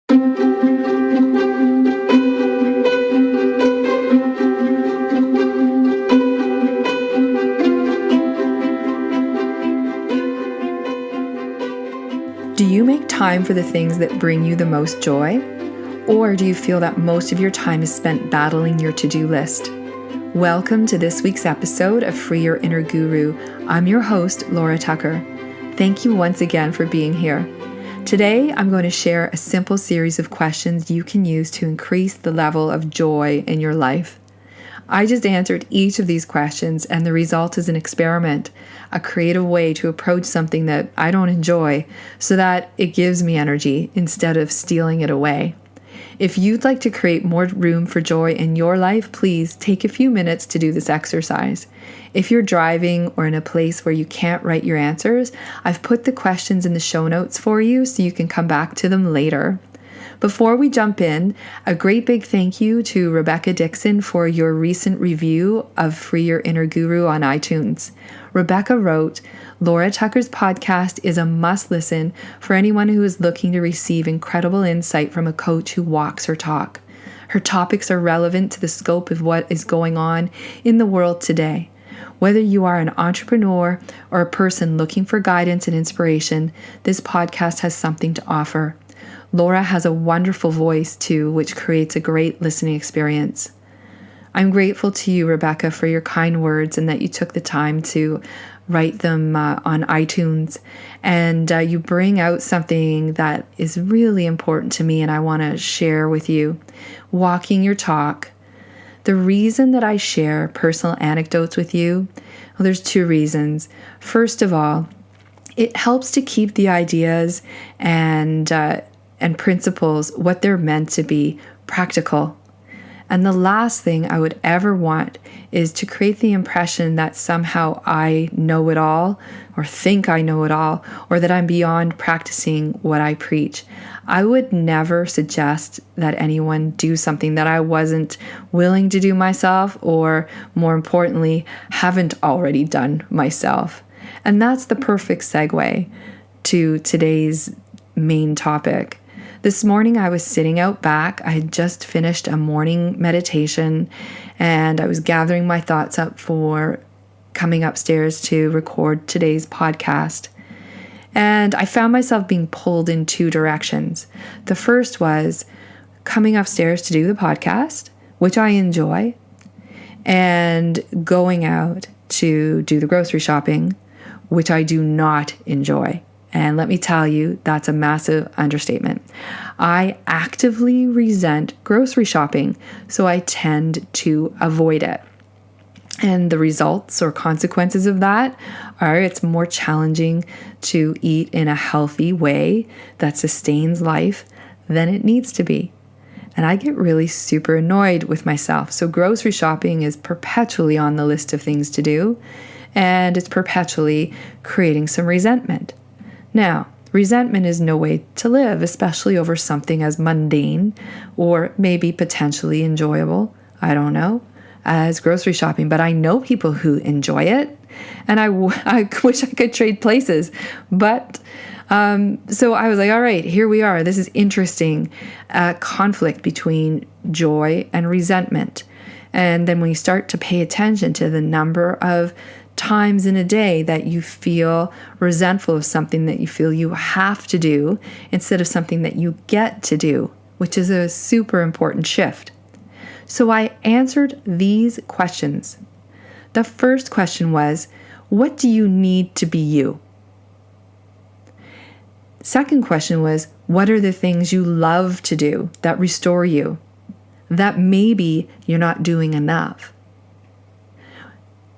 Do you make time for the things that bring you the most joy? Or do you feel that most of your time is spent battling your to-do list? Welcome to this week's episode of Free Your Inner Guru. I'm your host, Laura Tucker. Thank you once again for being here. Today, I'm going to share a simple series of questions you can use to increase the level of joy in your life. I just answered each of these questions, and the result is an experiment, a creative way to approach something that I don't enjoy so that it gives me energy instead of stealing it away. If you'd like to create more room for joy in your life, please take a few minutes to do this exercise. If you're driving or in a place where you can't write your answers, I've put the questions in the show notes for you so you can come back to them later. Before we jump in, a great big thank you to Rebecca Dixon for your recent review of Free Your Inner Guru on iTunes. Rebecca wrote, "Laura Tucker's podcast is a must listen for anyone who is looking to receive incredible insight from a coach who walks her talk. Her topics are relevant to the scope of what is going on in the world today. Whether you are an entrepreneur or a person looking for guidance and inspiration, this podcast has something to offer. Laura has a wonderful voice too, which creates a great listening experience." I'm grateful to you, Rebecca, for your kind words and that you took the time to write them on iTunes. And you bring out something that is really important to me and I want to share with you. Walking your talk. The reason that I share personal anecdotes with you, well, there's two reasons. First of all, it helps to keep the ideas and principles, what they're meant to be, practical. And the last thing I would ever want is to create the impression that somehow I know it all, or think I know it all, or that I'm beyond practicing what I preach. I would never suggest that anyone do something that I wasn't willing to do myself, or more importantly, haven't already done myself. And that's the perfect segue to today's main topic. This morning I was sitting out back. I had just finished a morning meditation and I was gathering my thoughts up for coming upstairs to record today's podcast. And I found myself being pulled in two directions. The first was coming upstairs to do the podcast, which I enjoy, and going out to do the grocery shopping, which I do not enjoy. And let me tell you, that's a massive understatement. I actively resent grocery shopping, so I tend to avoid it. And the results or consequences of that are it's more challenging to eat in a healthy way that sustains life than it needs to be. And I get really super annoyed with myself. So grocery shopping is perpetually on the list of things to do, and it's perpetually creating some resentment. Now, resentment is no way to live, especially over something as mundane or maybe potentially enjoyable, I don't know, as grocery shopping. But I know people who enjoy it, and I wish I could trade places. But so I was like, all right, here we are. This is interesting. Conflict between joy and resentment. And then when you start to pay attention to the number of times in a day that you feel resentful of something that you feel you have to do instead of something that you get to do, which is a super important shift. So I answered these questions. The first question was, what do you need to be you? Second question was, what are the things you love to do that restore you, that maybe you're not doing enough?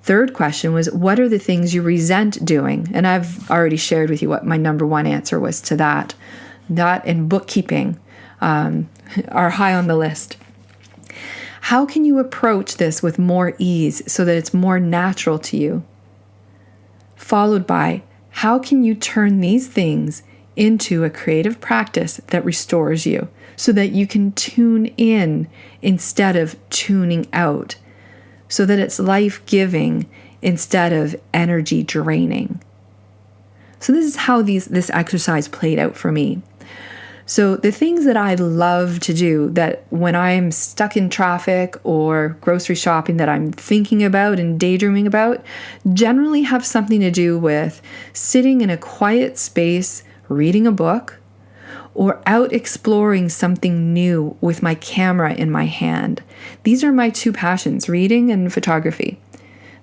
Third question was, what are the things you resent doing? And I've already shared with you what my number one answer was to that. That and bookkeeping are high on the list. How can you approach this with more ease so that it's more natural to you? Followed by, how can you turn these things into a creative practice that restores you so that you can tune in instead of tuning out, so that it's life-giving instead of energy draining. So this is how this exercise played out for me. So the things that I love to do, that when I'm stuck in traffic or grocery shopping that I'm thinking about and daydreaming about, generally have something to do with sitting in a quiet space, reading a book, or out exploring something new with my camera in my hand. These are my two passions, reading and photography.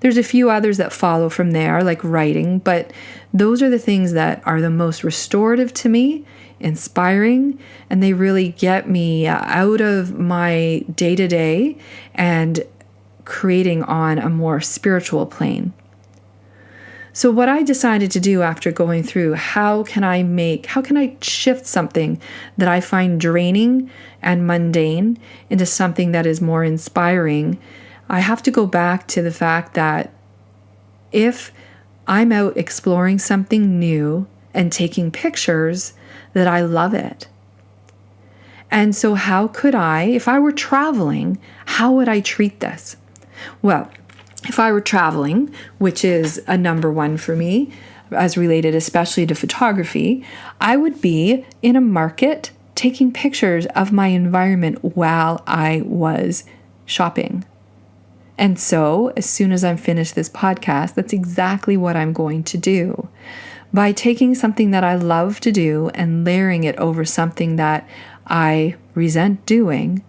There's a few others that follow from there, like writing, but those are the things that are the most restorative to me, inspiring, and they really get me out of my day-to-day and creating on a more spiritual plane. So what I decided to do after going through how can I shift something that I find draining and mundane into something that is more inspiring, I have to go back to the fact that if I'm out exploring something new and taking pictures, that I love it. And so how could I, if I were traveling, how would I treat this? Well, if I were traveling, which is a number one for me, as related especially to photography, I would be in a market taking pictures of my environment while I was shopping. And so as soon as I'm finished this podcast, that's exactly what I'm going to do. By taking something that I love to do and layering it over something that I resent doing,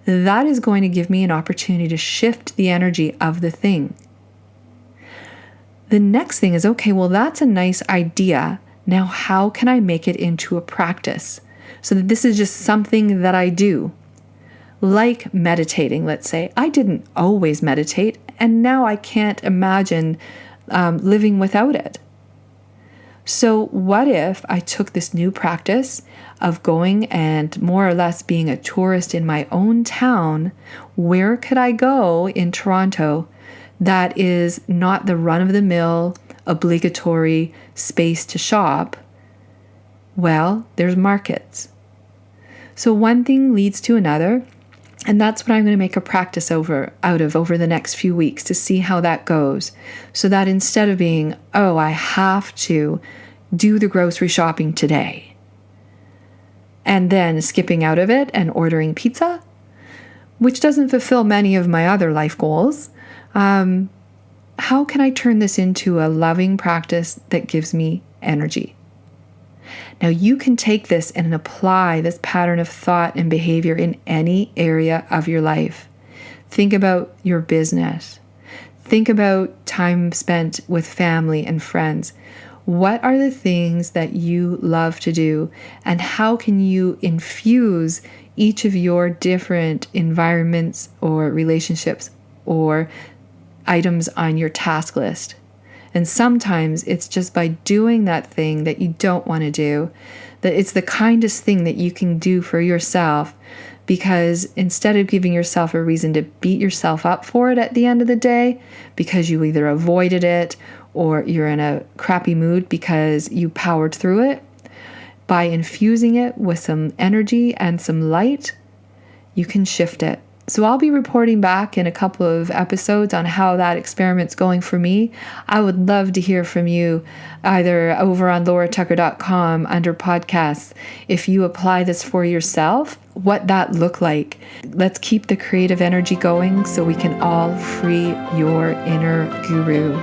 that is going to give me an opportunity to shift the energy of the thing. The next thing is, okay, well, that's a nice idea. Now, how can I make it into a practice so that this is just something that I do? Like meditating, let's say. I didn't always meditate, and now I can't imagine living without it. So what if I took this new practice of going and more or less being a tourist in my own town? Where could I go in Toronto that is not the run-of-the-mill obligatory space to shop? Well, there's markets. So one thing leads to another, and that's what I'm going to make a practice over the next few weeks to see how that goes. So that instead of being, oh, I have to do the grocery shopping today, and then skipping out of it and ordering pizza, which doesn't fulfill many of my other life goals, how can I turn this into a loving practice that gives me energy? Now, you can take this and apply this pattern of thought and behavior in any area of your life. Think about your business. Think about time spent with family and friends. What are the things that you love to do, and how can you infuse each of your different environments or relationships or items on your task list? And sometimes it's just by doing that thing that you don't want to do, that it's the kindest thing that you can do for yourself, because instead of giving yourself a reason to beat yourself up for it at the end of the day, because you either avoided it or you're in a crappy mood because you powered through it, by infusing it with some energy and some light, you can shift it. So I'll be reporting back in a couple of episodes on how that experiment's going for me. I would love to hear from you either over on lauratucker.com under podcasts. If you apply this for yourself, what that looked like. Let's keep the creative energy going so we can all free your inner guru.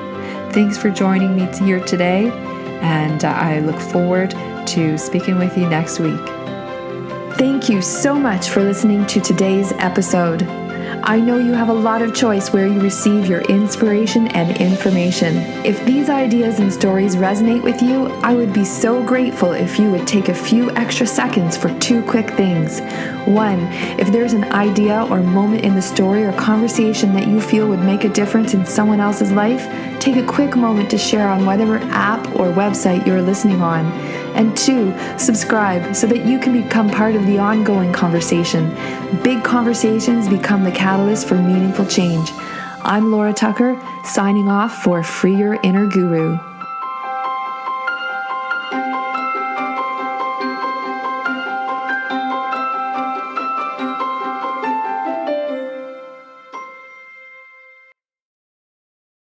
Thanks for joining me here today, and I look forward to speaking with you next week. Thank you so much for listening to today's episode. I know you have a lot of choice where you receive your inspiration and information. If these ideas and stories resonate with you, I would be so grateful if you would take a few extra seconds for two quick things. One, if there's an idea or moment in the story or conversation that you feel would make a difference in someone else's life, take a quick moment to share on whatever app or website you're listening on. And two, subscribe so that you can become part of the ongoing conversation. Big conversations become the catalyst for meaningful change. I'm Laura Tucker, signing off for Free Your Inner Guru.